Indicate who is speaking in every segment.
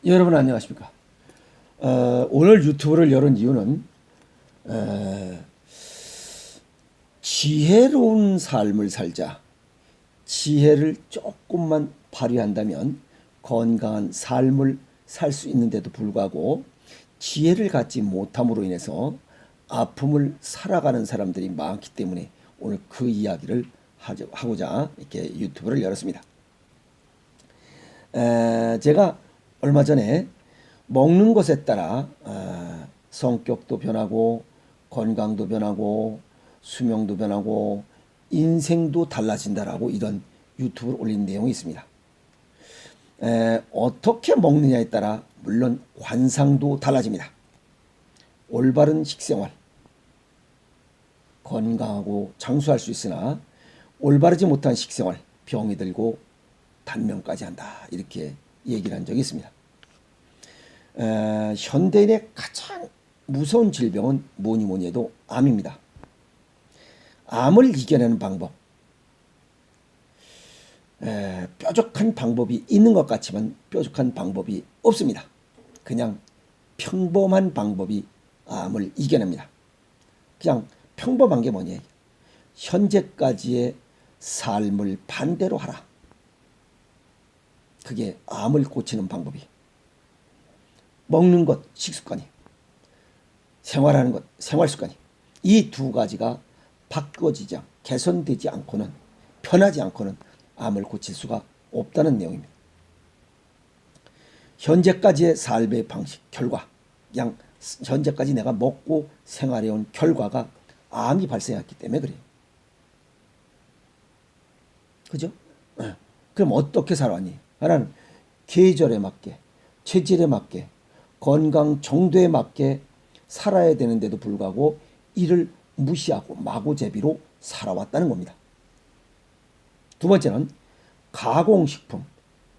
Speaker 1: 여러분 안녕하십니까? 오늘 유튜브를 열은 이유는 지혜로운 삶을 살자. 지혜를 조금만 발휘한다면 건강한 삶을 살 수 있는데도 불구하고 지혜를 갖지 못함으로 인해서 아픔을 살아가는 사람들이 많기 때문에 오늘 그 이야기를 하고자 이렇게 유튜브를 열었습니다. 제가 얼마 전에 먹는 것에 따라 성격도 변하고 건강도 변하고 수명도 변하고 인생도 달라진다라고 이런 유튜브를 올린 내용이 있습니다. 어떻게 먹느냐에 따라 물론 관상도 달라집니다. 올바른 식생활, 건강하고 장수할 수 있으나 올바르지 못한 식생활, 병이 들고 단명까지 한다. 이렇게 얘기를 한 적이 있습니다. 현대인의 가장 무서운 질병은 뭐니 해도 암입니다. 암을 이겨내는 방법, 뾰족한 방법이 있는 것 같지만 뾰족한 방법이 없습니다. 그냥 평범한 방법이 암을 이겨냅니다. 그냥 평범한 게 뭐냐, 현재까지의 삶을 반대로 하라. 그게 암을 고치는 방법이. 먹는 것, 식습관이, 생활하는 것, 생활습관이, 이 두 가지가 바꿔지지 않고 개선되지 않고는, 편하지 않고는 암을 고칠 수가 없다는 내용입니다. 현재까지의 삶의 방식, 결과, 그냥 현재까지 내가 먹고 생활해온 결과가 암이 발생했기 때문에 그래요. 그죠? 그럼 어떻게 살아왔니? 하나는 계절에 맞게, 체질에 맞게, 건강 정도에 맞게 살아야 되는데도 불구하고 이를 무시하고 마구제비로 살아왔다는 겁니다. 두 번째는 가공식품,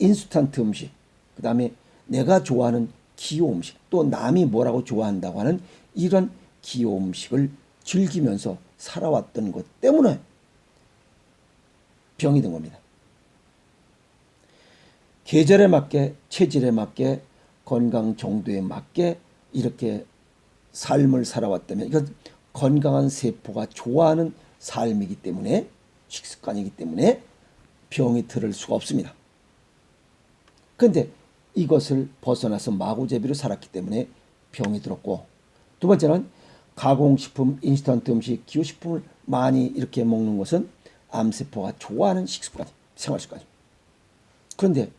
Speaker 1: 인스턴트 음식, 그 다음에 내가 좋아하는 기호 음식, 또 남이 뭐라고 좋아한다고 하는 이런 기호 음식을 즐기면서 살아왔던 것 때문에 병이 든 겁니다. 계절에 맞게, 체질에 맞게, 건강 정도에 맞게 이렇게 삶을 살아왔다면 이건 건강한 세포가 좋아하는 삶이기 때문에, 식습관이기 때문에 병이 들을 수가 없습니다. 그런데 이것을 벗어나서 마구제비로 살았기 때문에 병이 들었고, 두 번째는 가공식품, 인스턴트 음식, 기호식품을 많이 이렇게 먹는 것은 암세포가 좋아하는 식습관, 생활습관. 그런데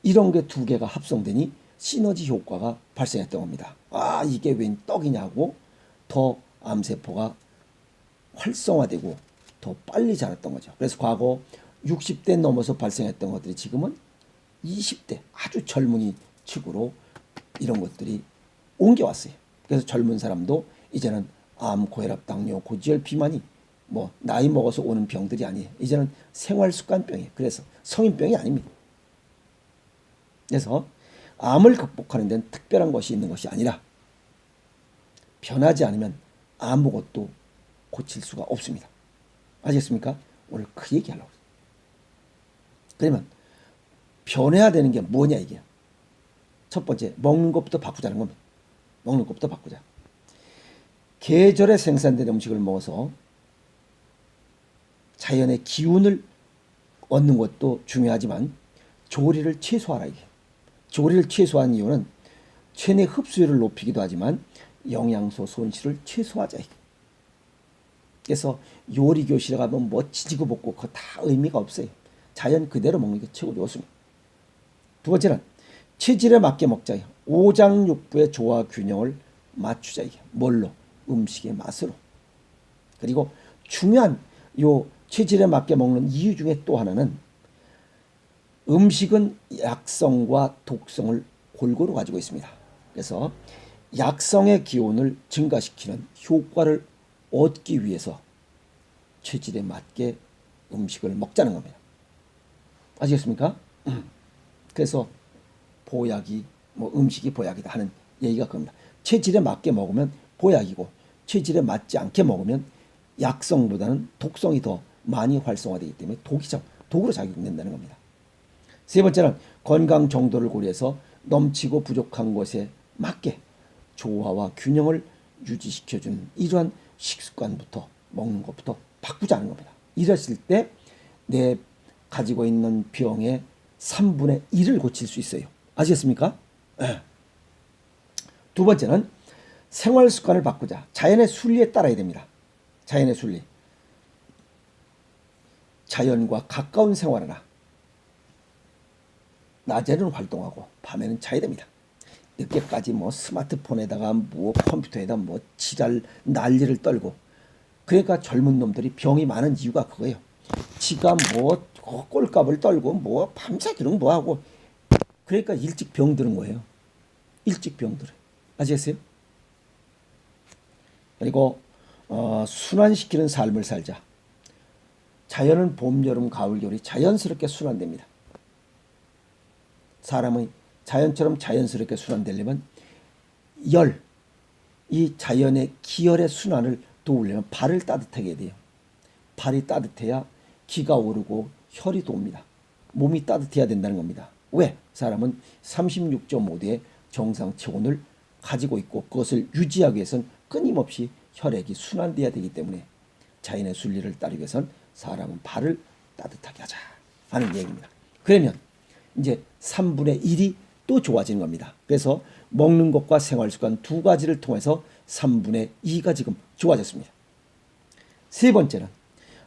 Speaker 1: 이런 게 두 개가 합성되니 시너지 효과가 발생했던 겁니다. 아, 이게 웬 떡이냐고 더 암세포가 활성화되고 더 빨리 자랐던 거죠. 그래서 과거 60대 넘어서 발생했던 것들이 지금은 20대 아주 젊은이 측으로 이런 것들이 옮겨왔어요. 그래서 젊은 사람도 이제는 암, 고혈압, 당뇨, 고지혈, 비만이 뭐 나이 먹어서 오는 병들이 아니에요. 이제는 생활습관병이에요. 그래서 성인병이 아닙니다. 그래서 암을 극복하는 데는 특별한 것이 있는 것이 아니라 변하지 않으면 아무것도 고칠 수가 없습니다. 아시겠습니까? 오늘 그 얘기 하려고 해요. 그러면 변해야 되는 게 뭐냐 이게. 첫 번째, 먹는 것부터 바꾸자는 겁니다. 먹는 것부터 바꾸자. 계절에 생산된 음식을 먹어서 자연의 기운을 얻는 것도 중요하지만 조리를 최소화하라 이게. 조리를 최소화한 이유는 체내 흡수율을 높이기도 하지만 영양소 손실을 최소화하자. 그래서 요리 교실에 가면 뭐 지지고 볶고 그거 다 의미가 없어요. 자연 그대로 먹는 게 최고 좋습니다. 두 번째는 체질에 맞게 먹자. 오장육부의 조화 균형을 맞추자. 이게 뭘로? 음식의 맛으로. 그리고 중요한 요 체질에 맞게 먹는 이유 중에 또 하나는 음식은 약성과 독성을 골고루 가지고 있습니다. 그래서 약성의 기온을 증가시키는 효과를 얻기 위해서 체질에 맞게 음식을 먹자는 겁니다. 아시겠습니까? 그래서 보약이 음식이 보약이다 하는 얘기가 그겁니다. 체질에 맞게 먹으면 보약이고 체질에 맞지 않게 먹으면 약성보다는 독성이 더 많이 활성화되기 때문에 독으로 작용된다는 겁니다. 세 번째는 건강 정도를 고려해서 넘치고 부족한 것에 맞게 조화와 균형을 유지시켜주는 이러한 식습관부터 먹는 것부터 바꾸자는 겁니다. 이랬을 때 내 가지고 있는 병의 3분의 1을 고칠 수 있어요. 아시겠습니까? 네. 두 번째는 생활 습관을 바꾸자. 자연의 순리에 따라야 됩니다. 자연의 순리. 자연과 가까운 생활하라. 낮에는 활동하고 밤에는 자야 됩니다. 늦게까지 뭐 스마트폰에다가 뭐 컴퓨터에다 뭐 지랄 난리를 떨고, 그러니까 젊은 놈들이 병이 많은 이유가 그거예요. 지가 뭐 꼴값을 떨고 뭐 밤새도록 뭐 하고, 그러니까 일찍 병드는 거예요. 일찍 병들어요. 아시겠어요? 그리고 순환시키는 삶을 살자. 자연은 봄, 여름, 가을, 겨울이 자연스럽게 순환됩니다. 사람의 자연처럼 자연스럽게 순환되려면 이 자연의 기혈의 순환을 도우려면 발을 따뜻하게 해야 돼요. 발이 따뜻해야 기가 오르고 혈이 돕니다. 몸이 따뜻해야 된다는 겁니다. 왜? 사람은 36.5도의 정상 체온을 가지고 있고 그것을 유지하기 위해서는 끊임없이 혈액이 순환돼야 되기 때문에 자연의 순리를 따르기 위해서는 사람은 발을 따뜻하게 하자 하는 얘기입니다. 그러면 이제 3분의 1이 또 좋아지는 겁니다. 그래서 먹는 것과 생활습관 두 가지를 통해서 3분의 2가 지금 좋아졌습니다. 세 번째는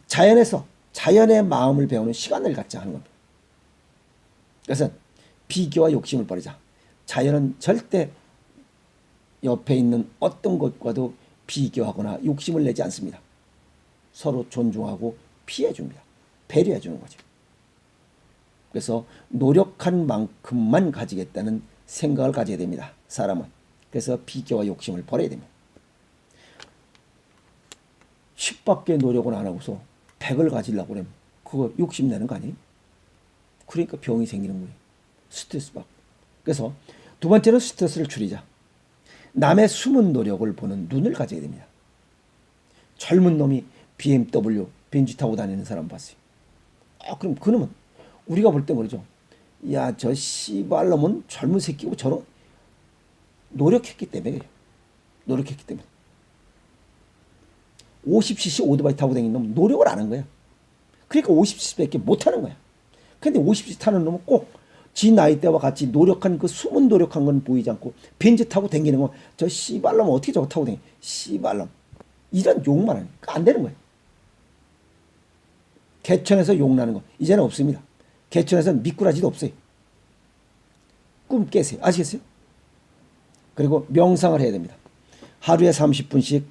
Speaker 1: 자연에서 자연의 마음을 배우는 시간을 갖자 하는 겁니다. 그래서 비교와 욕심을 버리자. 자연은 절대 옆에 있는 어떤 것과도 비교하거나 욕심을 내지 않습니다. 서로 존중하고 피해줍니다. 배려해주는 거죠. 그래서 노력한 만큼만 가지겠다는 생각을 가져야 됩니다. 사람은. 그래서 비교와 욕심을 버려야 됩니다. 10밖에 노력을 안 하고서 100을 가지려고 그러면 그거 욕심내는 거 아니에요? 그러니까 병이 생기는 거예요. 스트레스 받고. 그래서 두 번째는 스트레스를 줄이자. 남의 숨은 노력을 보는 눈을 가져야 됩니다. 젊은 놈이 BMW, 벤츠 타고 다니는 사람 봤어요. 그럼 그놈은 우리가 볼 때 그러죠. 야, 저 씨발놈은 젊은 새끼고 저런 노력했기 때문에 그래요. 노력했기 때문에. 50cc 오토바이 타고 다니는 놈은 노력을 안 한 거야. 그러니까 50cc밖에 못 하는 거야. 근데 50cc 타는 놈은 꼭 지 나이대와 같이 노력한 그 숨은 노력한 건 보이지 않고 벤츠 타고 다니는 거, 저 씨발놈 어떻게 저거 타고 다니? 씨발놈. 이런 욕만 하니까 안 되는 거예요. 개천에서 욕나는 거 이제는 없습니다. 개천에서는 미꾸라지도 없어요. 꿈 깨세요. 아시겠어요? 그리고 명상을 해야 됩니다. 하루에 30분씩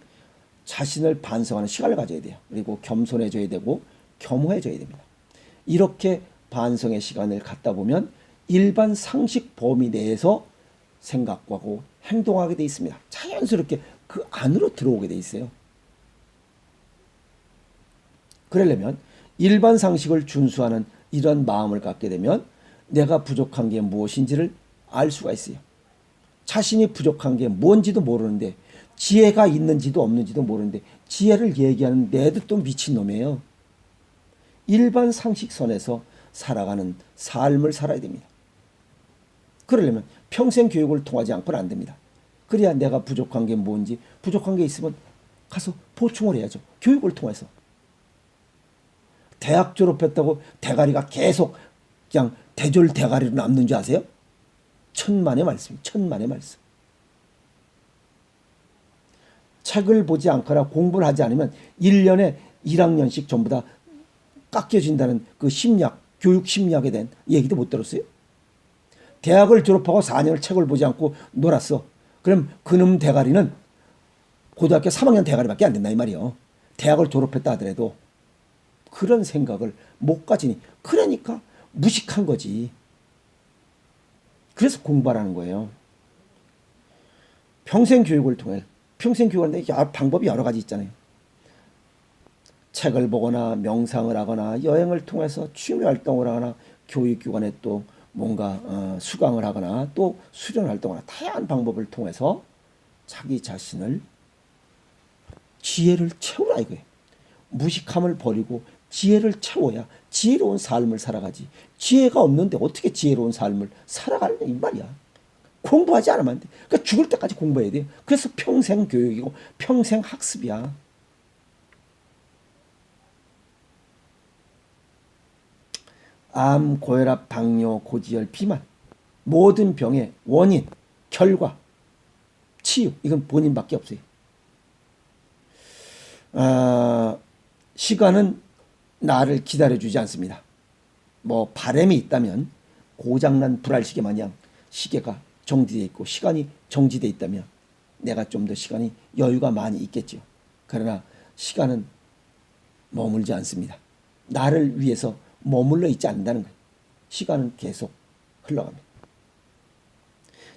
Speaker 1: 자신을 반성하는 시간을 가져야 돼요. 그리고 겸손해져야 되고 겸허해져야 됩니다. 이렇게 반성의 시간을 갖다 보면 일반 상식 범위 내에서 생각하고 행동하게 돼 있습니다. 자연스럽게 그 안으로 들어오게 돼 있어요. 그러려면 일반 상식을 준수하는 이런 마음을 갖게 되면 내가 부족한 게 무엇인지를 알 수가 있어요. 자신이 부족한 게 뭔지도 모르는데, 지혜가 있는지도 없는지도 모르는데 지혜를 얘기하는 내도 또 미친놈이에요. 일반 상식선에서 살아가는 삶을 살아야 됩니다. 그러려면 평생 교육을 통하지 않고는 안 됩니다. 그래야 내가 부족한 게 뭔지, 부족한 게 있으면 가서 보충을 해야죠. 교육을 통해서. 대학 졸업했다고 대가리가 계속 그냥 대졸 대가리로 남는 줄 아세요? 천만의 말씀, 천만의 말씀. 책을 보지 않거나 공부를 하지 않으면 1년에 1학년씩 전부 다 깎여진다는 그 심리학, 교육 심리학에 대한 얘기도 못 들었어요? 대학을 졸업하고 4년을 책을 보지 않고 놀았어. 그럼 그놈 대가리는 고등학교 3학년 대가리밖에 안 된다 이 말이에요. 대학을 졸업했다 하더라도 그런 생각을 못 가지니, 그러니까 무식한 거지. 그래서 공부하라는 거예요. 평생 교육을 통해, 평생 교육하는데 방법이 여러 가지 있잖아요. 책을 보거나 명상을 하거나 여행을 통해서 취미 활동을 하거나 교육기관에 또 뭔가 수강을 하거나 또 수련 활동을 하거나 다양한 방법을 통해서 자기 자신을 지혜를 채우라 이거예요. 무식함을 버리고 지혜를 채워야 지혜로운 삶을 살아가지. 지혜가 없는데 어떻게 지혜로운 삶을 살아가느냐 이 말이야. 공부하지 않으면 안 돼. 그러니까 죽을 때까지 공부해야 돼요. 그래서 평생 교육이고 평생 학습이야. 암, 고혈압, 당뇨, 고지혈, 비만 모든 병의 원인, 결과, 치유 이건 본인밖에 없어요. 시간은 나를 기다려주지 않습니다. 뭐 바람이 있다면 고장난 불알시계 마냥 시계가 정지되어 있고 시간이 정지되어 있다면 내가 좀 더 시간이 여유가 많이 있겠죠. 그러나 시간은 머물지 않습니다. 나를 위해서 머물러 있지 않는다는 거예요. 시간은 계속 흘러갑니다.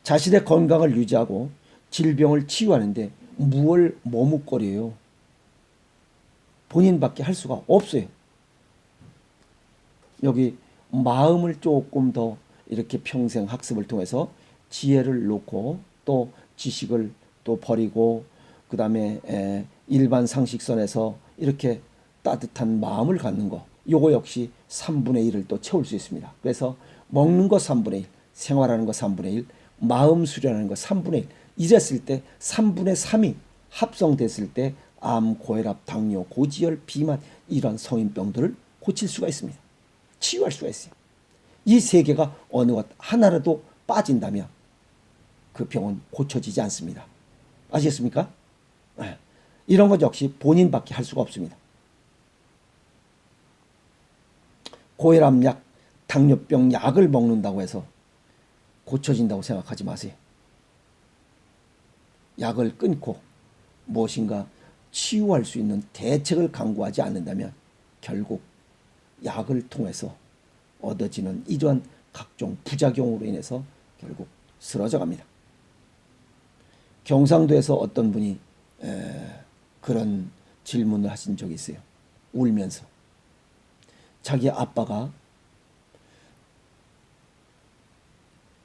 Speaker 1: 자신의 건강을 유지하고 질병을 치유하는데 무얼 머뭇거려요. 본인밖에 할 수가 없어요. 여기 마음을 조금 더 이렇게 평생 학습을 통해서 지혜를 놓고 또 지식을 또 버리고 그 다음에 일반 상식선에서 이렇게 따뜻한 마음을 갖는 거 요거 역시 3분의 1을 또 채울 수 있습니다. 그래서 먹는 거 3분의 1, 생활하는 거 3분의 1, 마음 수련하는 거 3분의 1 이랬을 때 3분의 3이 합성됐을 때 암, 고혈압, 당뇨, 고지혈, 비만 이런 성인병들을 고칠 수가 있습니다. 치유할 수가 있어요. 이 세 개가 어느 것 하나라도 빠진다면 그 병은 고쳐지지 않습니다. 아시겠습니까? 네. 이런 것 역시 본인밖에 할 수가 없습니다. 고혈압약, 당뇨병 약을 먹는다고 해서 고쳐진다고 생각하지 마세요. 약을 끊고 무엇인가 치유할 수 있는 대책을 강구하지 않는다면 결국 약을 통해서 얻어지는 이러한 각종 부작용으로 인해서 결국 쓰러져 갑니다. 경상도에서 어떤 분이 그런 질문을 하신 적이 있어요. 울면서. 자기 아빠가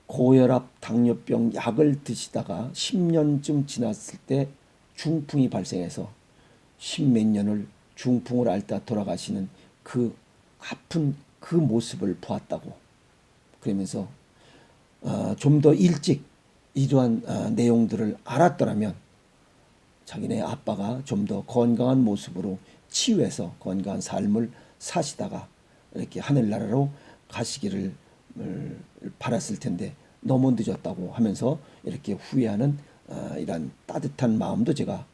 Speaker 1: 고혈압, 당뇨병 약을 드시다가 10년쯤 지났을 때 중풍이 발생해서 10몇 년을 중풍을 앓다 돌아가시는 그 아픈 그 모습을 보았다고. 그러면서 좀 더 일찍 이러한 내용들을 알았더라면 자기네 아빠가 좀 더 건강한 모습으로 치유해서 건강한 삶을 사시다가 이렇게 하늘나라로 가시기를 바랐을 텐데 너무 늦었다고 하면서 이렇게 후회하는 이런 따뜻한 마음도 제가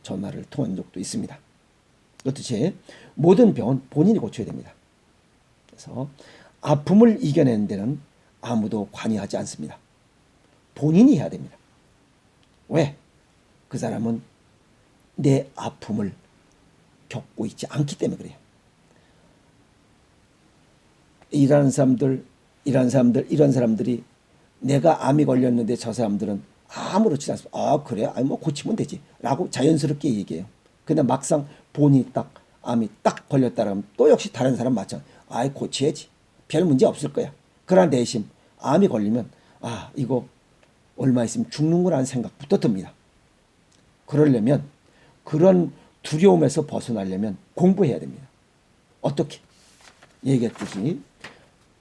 Speaker 1: 전화를 통한 적도 있습니다. 그렇듯이 모든 병은 본인이 고쳐야 됩니다. 그래서 아픔을 이겨내는 데는 아무도 관여하지 않습니다. 본인이 해야 됩니다. 왜? 그 사람은 내 아픔을 겪고 있지 않기 때문에 그래요. 이런 사람들이 내가 암이 걸렸는데 저 사람들은 아무렇지 않습니다. 아, 그래? 아니, 뭐 고치면 되지. 라고 자연스럽게 얘기해요. 근데 막상 본인이 암이 딱 걸렸다라면 또 역시 다른 사람 마찬가지. 아이, 고쳐야지. 별 문제 없을 거야. 그러나 내심 암이 걸리면 이거 얼마 있으면 죽는구나라는 생각부터 듭니다. 그러려면 그런 두려움에서 벗어나려면 공부해야 됩니다. 어떻게? 얘기했듯이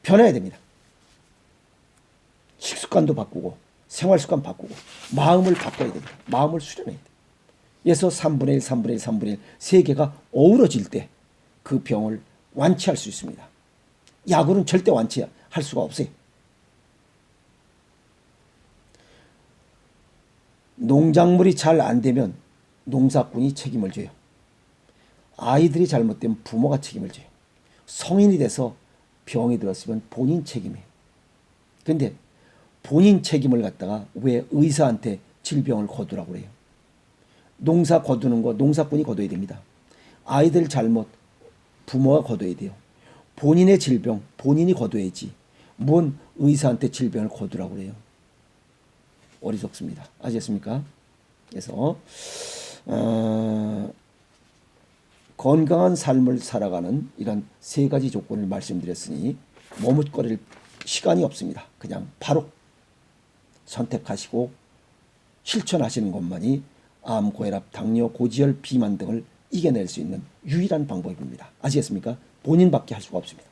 Speaker 1: 변해야 됩니다. 식습관도 바꾸고 생활습관 바꾸고 마음을 바꿔야 됩니다. 마음을 수련해야 돼요. 그래서 3분의 1, 3분의 1, 3분의 1 세 개가 어우러질 때 그 병을 완치할 수 있습니다. 약으로는 절대 완치할 수가 없어요. 농작물이 잘 안 되면 농사꾼이 책임을 져요. 아이들이 잘못되면 부모가 책임을 져요. 성인이 돼서 병이 들었으면 본인 책임이에요. 그런데 본인 책임을 갖다가 왜 의사한테 질병을 거두라고 그래요? 농사 거두는 거 농사꾼이 거둬야 됩니다. 아이들 잘못 부모가 거둬야 돼요. 본인의 질병 본인이 거둬야지 뭔 의사한테 질병을 거두라고 그래요. 어리석습니다. 아시겠습니까? 그래서 건강한 삶을 살아가는 이런 세 가지 조건을 말씀드렸으니 머뭇거릴 시간이 없습니다. 그냥 바로 선택하시고 실천하시는 것만이 암, 고혈압, 당뇨, 고지혈, 비만 등을 이겨낼 수 있는 유일한 방법입니다. 아시겠습니까? 본인밖에 할 수가 없습니다.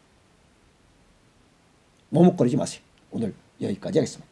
Speaker 1: 머뭇거리지 마세요. 오늘 여기까지 하겠습니다.